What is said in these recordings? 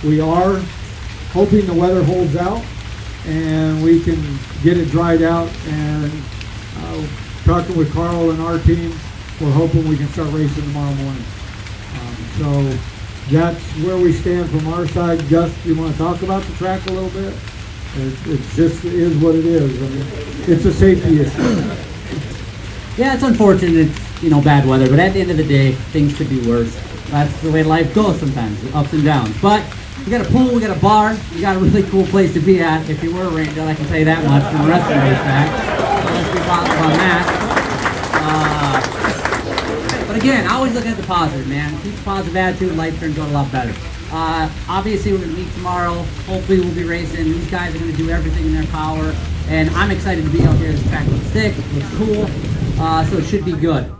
we are hoping the weather holds out and we can get it dried out. And talking with Carl and our team, we're hoping we can start racing tomorrow morning. So that's where we stand from our side. Gus, you want to talk about the track a little bit? It just is what it is. I mean, it's a safety issue. Yeah, it's unfortunate it's, bad weather, but at the end of the day, things could be worse. That's the way life goes sometimes, ups and downs. But we got a pool, we got a bar, we got a really cool place to be at. If you were a ranger, I can tell you that much from the rest of the racetrack. So let's be positive on that. But again, I always look at the positive, man. Keep a positive attitude, life turns out a lot better. Obviously, we're going to meet tomorrow. Hopefully, we'll be racing. These guys are going to do everything in their power. And I'm excited to be out here. This track looks sick, looks cool. So it should be good.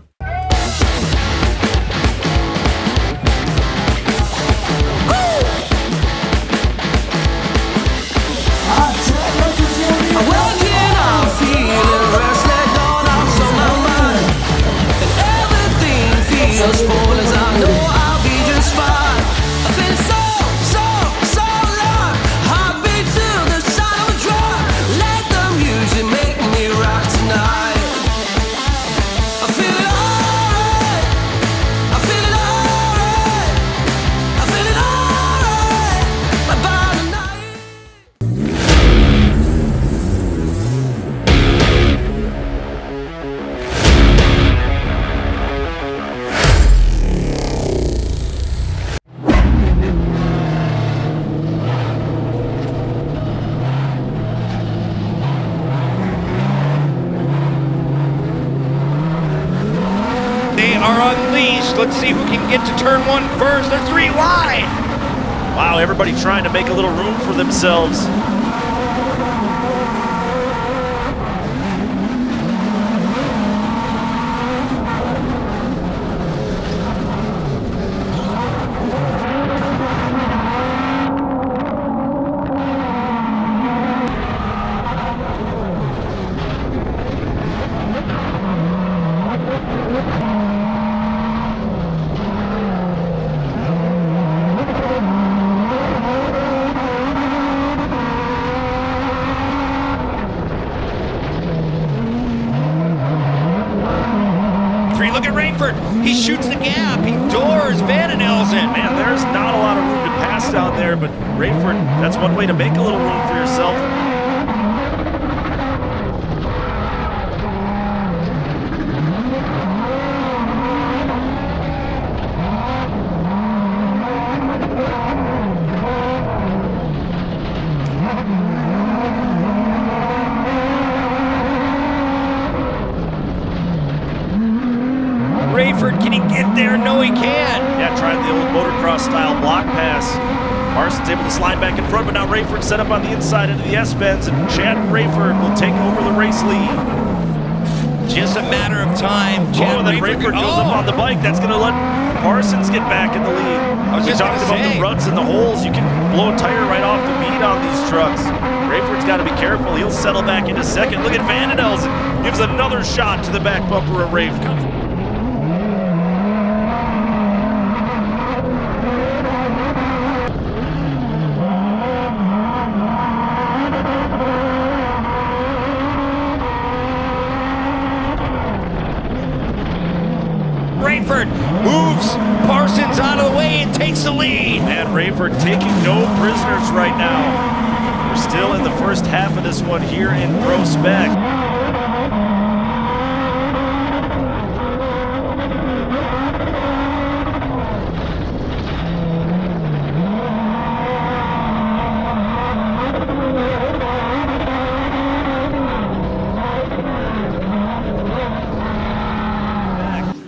Are unleashed. Let's see who can get to turn one first. They're 3 wide. Wow, everybody trying to make a little room for themselves. Look at Rayford. He shoots the gap. He doors Van in. Man, there's not a lot of room to pass down there, but Rayford, that's one way to make a little room for yourself. Rayford, can he get there? No, he can't. Yeah, trying the old motocross style block pass. Parsons able to slide back in front, but now Rayford set up on the inside into the S-bends, and Chad Rayford will take over the race lead. Just a matter of time. Chad and then Rayford goes up on the bike. That's going to let Parsons get back in the lead. We talked about the ruts and the holes. You can blow a tire right off the bead on these trucks. Rayford's got to be careful. He'll settle back into second. Look at Van den. Gives another shot to the back bumper of Rayford. Rayford moves Parsons out of the way and takes the lead. And Rayford taking no prisoners right now. We're still in the first half of this one here in pro-spec.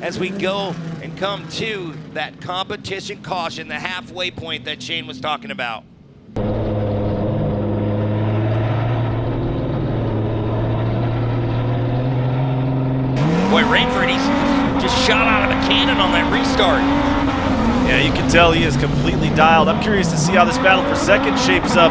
As we go and come to that competition caution, the halfway point that Shane was talking about. Boy, Rayford, he's just shot out of a cannon on that restart. Yeah, you can tell he is completely dialed. I'm curious to see how this battle for second shapes up.